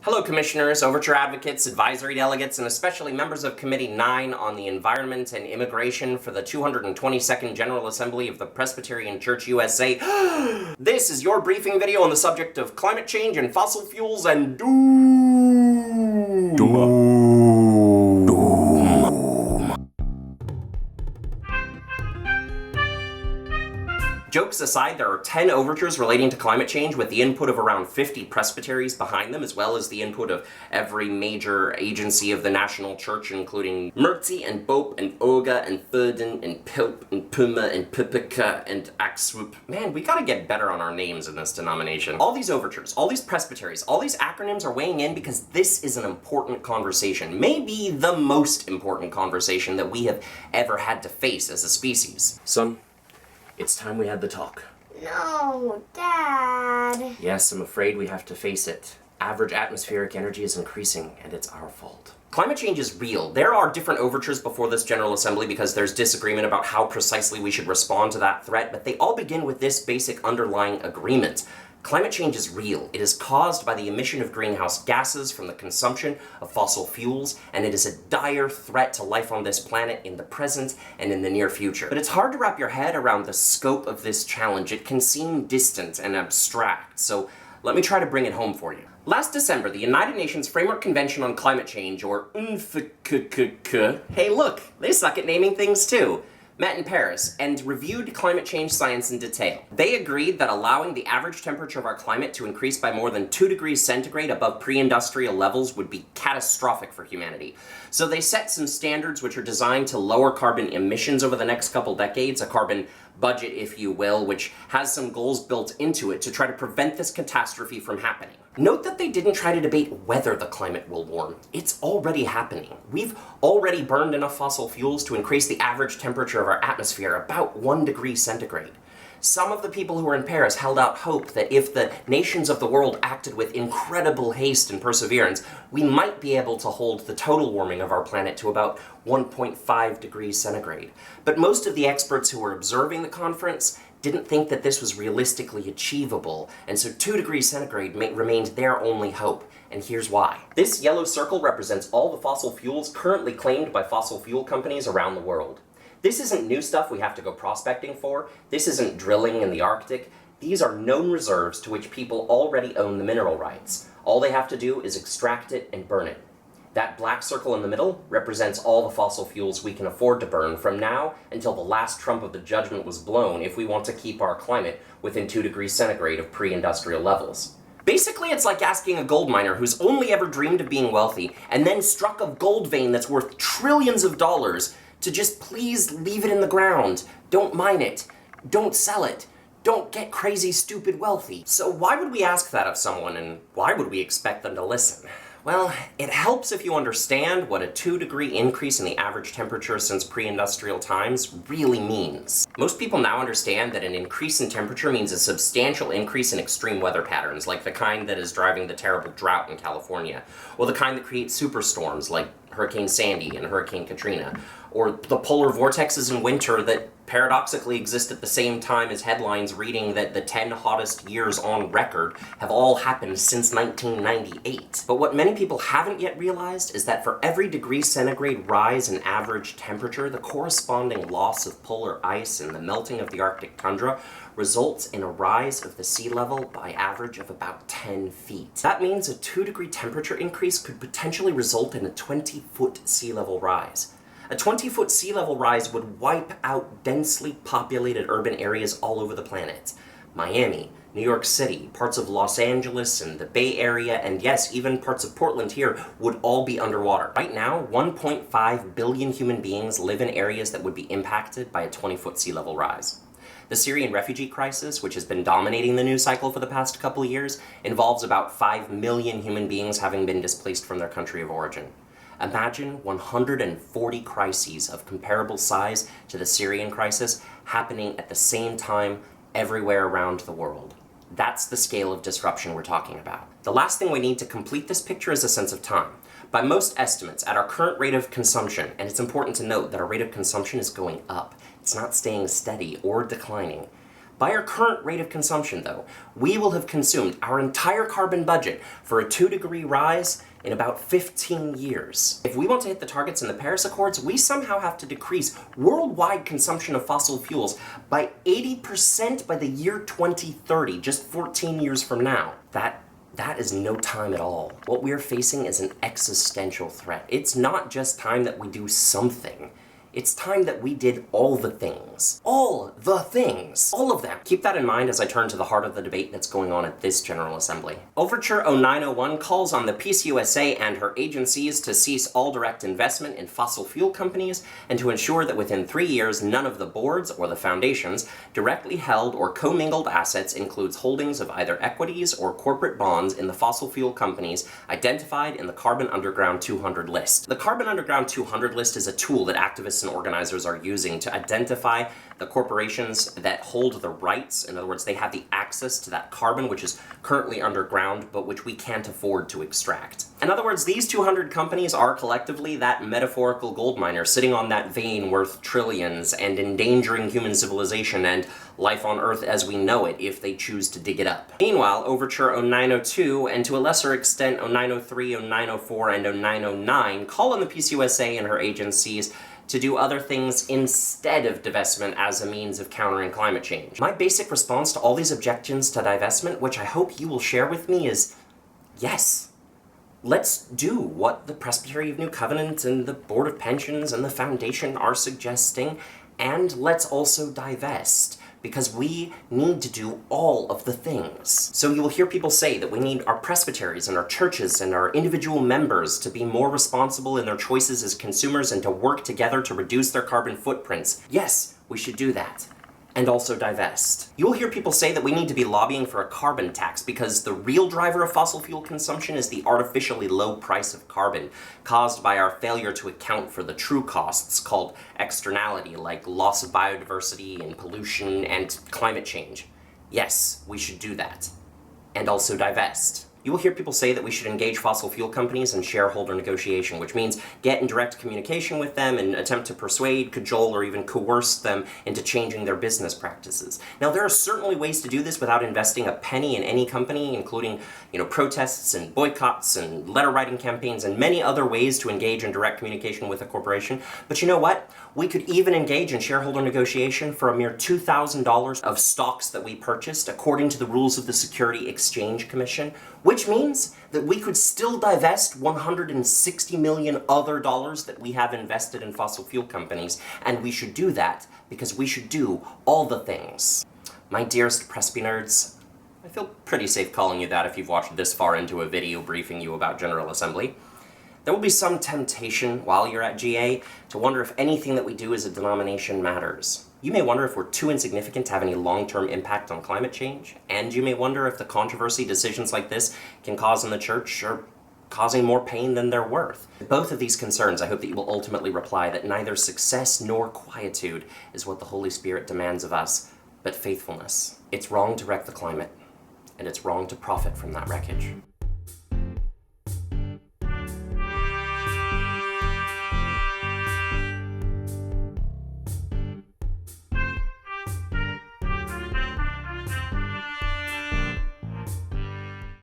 Hello Commissioners, Overture advocates, advisory delegates, and especially members of Committee 9 on the Environment and Immigration for the 222nd General Assembly of the Presbyterian Church USA. This is your briefing video on the subject of climate change and fossil fuels and doom. Jokes aside, there are 10 overtures relating to climate change with the input of around 50 presbyteries behind them, as well as the input of every major agency of the national church, including Mertzi and Bope and Oga and Furden and Pilp and Puma and Pipika and Axwoop. Man, we gotta get better on our names in this denomination. All these overtures, all these presbyteries, all these acronyms are weighing in because this is an important conversation. Maybe the most important conversation that we have ever had to face as a species. Son, it's time we had the talk. No, Dad. Yes, I'm afraid we have to face it. Average atmospheric energy is increasing, and it's our fault. Climate change is real. There are different overtures before this General Assembly because there's disagreement about how precisely we should respond to that threat, but they all begin with this basic underlying agreement. Climate change is real. It is caused by the emission of greenhouse gases from the consumption of fossil fuels, and it is a dire threat to life on this planet in the present and in the near future. But it's hard to wrap your head around the scope of this challenge. It can seem distant and abstract, so let me try to bring it home for you. Last December, the United Nations Framework Convention on Climate Change, or UNFCCC, hey look, they suck at naming things too, met in Paris and reviewed climate change science in detail. They agreed that allowing the average temperature of our climate to increase by more than 2 degrees centigrade above pre-industrial levels would be catastrophic for humanity. So they set some standards which are designed to lower carbon emissions over the next couple decades, a carbon budget, if you will, which has some goals built into it to try to prevent this catastrophe from happening. Note that they didn't try to debate whether the climate will warm. It's already happening. We've already burned enough fossil fuels to increase the average temperature of our atmosphere about 1 degree centigrade. Some of the people who were in Paris held out hope that if the nations of the world acted with incredible haste and perseverance, we might be able to hold the total warming of our planet to about 1.5 degrees centigrade. But most of the experts who were observing the conference didn't think that this was realistically achievable, and so 2 degrees centigrade remained their only hope. And here's why. This yellow circle represents all the fossil fuels currently claimed by fossil fuel companies around the world. This isn't new stuff we have to go prospecting for. This isn't drilling in the Arctic. These are known reserves to which people already own the mineral rights. All they have to do is extract it and burn it. That black circle in the middle represents all the fossil fuels we can afford to burn from now until the last trump of the judgment was blown if we want to keep our climate within 2 degrees centigrade of pre-industrial levels. Basically, it's like asking a gold miner who's only ever dreamed of being wealthy and then struck a gold vein that's worth trillions of dollars to just please leave it in the ground. Don't mine it. Don't sell it. Don't get crazy, stupid wealthy. So why would we ask that of someone, and why would we expect them to listen? Well, it helps if you understand what a 2-degree increase in the average temperature since pre-industrial times really means. Most people now understand that an increase in temperature means a substantial increase in extreme weather patterns, like the kind that is driving the terrible drought in California, or the kind that creates superstorms like Hurricane Sandy and Hurricane Katrina, or the polar vortexes in winter that paradoxically exist at the same time as headlines reading that the 10 hottest years on record have all happened since 1998. But what many people haven't yet realized is that for every degree centigrade rise in average temperature, the corresponding loss of polar ice and the melting of the Arctic tundra results in a rise of the sea level by average of about 10 feet. That means a 2-degree temperature increase could potentially result in a 20-foot sea level rise. A 20-foot sea level rise would wipe out densely populated urban areas all over the planet. Miami, New York City, parts of Los Angeles and the Bay Area, and yes, even parts of Portland here would all be underwater. Right now, 1.5 billion human beings live in areas that would be impacted by a 20-foot sea level rise. The Syrian refugee crisis, which has been dominating the news cycle for the past couple of years, involves about 5 million human beings having been displaced from their country of origin. Imagine 140 crises of comparable size to the Syrian crisis happening at the same time everywhere around the world. That's the scale of disruption we're talking about. The last thing we need to complete this picture is a sense of time. By most estimates, at our current rate of consumption, and it's important to note that our rate of consumption is going up, it's not staying steady or declining, By our current rate of consumption, though, we will have consumed our entire carbon budget for a 2-degree rise in about 15 years. If we want to hit the targets in the Paris Accords, we somehow have to decrease worldwide consumption of fossil fuels by 80% by the year 2030, just 14 years from now. That is no time at all. What we are facing is an existential threat. It's not just time that we do something. It's time that we did all the things. All the things. All of them. Keep that in mind as I turn to the heart of the debate that's going on at this General Assembly. Overture 0901 calls on the PCUSA and her agencies to cease all direct investment in fossil fuel companies and to ensure that within 3 years none of the boards or the foundations directly held or commingled assets includes holdings of either equities or corporate bonds in the fossil fuel companies identified in the Carbon Underground 200 list. The Carbon Underground 200 list is a tool that activists and organizers are using to identify the corporations that hold the rights. In other words, they have the access to that carbon which is currently underground but which we can't afford to extract. In other words, these 200 companies are collectively that metaphorical gold miner sitting on that vein worth trillions and endangering human civilization and life on Earth as we know it if they choose to dig it up. Meanwhile, Overture 0902 and to a lesser extent 0903, 0904, and 0909 call on the PCUSA and her agencies to do other things instead of divestment as a means of countering climate change. My basic response to all these objections to divestment, which I hope you will share with me, is yes. Let's do what the Presbytery of New Covenant and the Board of Pensions and the Foundation are suggesting, and let's also divest, because we need to do all of the things. So you will hear people say that we need our presbyteries and our churches and our individual members to be more responsible in their choices as consumers and to work together to reduce their carbon footprints. Yes, we should do that. And also divest. You will hear people say that we need to be lobbying for a carbon tax because the real driver of fossil fuel consumption is the artificially low price of carbon, caused by our failure to account for the true costs called externality, like loss of biodiversity and pollution and climate change. Yes, we should do that. And also divest. You will hear people say that we should engage fossil fuel companies in shareholder negotiation, which means get in direct communication with them and attempt to persuade, cajole, or even coerce them into changing their business practices. Now, there are certainly ways to do this without investing a penny in any company, including, protests and boycotts and letter-writing campaigns and many other ways to engage in direct communication with a corporation. But you know what? We could even engage in shareholder negotiation for a mere $2,000 of stocks that we purchased according to the rules of the Security Exchange Commission, which means that we could still divest $160 million other dollars that we have invested in fossil fuel companies, and we should do that because we should do all the things. My dearest Presby nerds, I feel pretty safe calling you that if you've watched this far into a video briefing you about General Assembly. There will be some temptation while you're at GA to wonder if anything that we do as a denomination matters. You may wonder if we're too insignificant to have any long-term impact on climate change, and you may wonder if the controversy decisions like this can cause in the church are causing more pain than they're worth. To both of these concerns, I hope that you will ultimately reply that neither success nor quietude is what the Holy Spirit demands of us, but faithfulness. It's wrong to wreck the climate, and it's wrong to profit from that wreckage.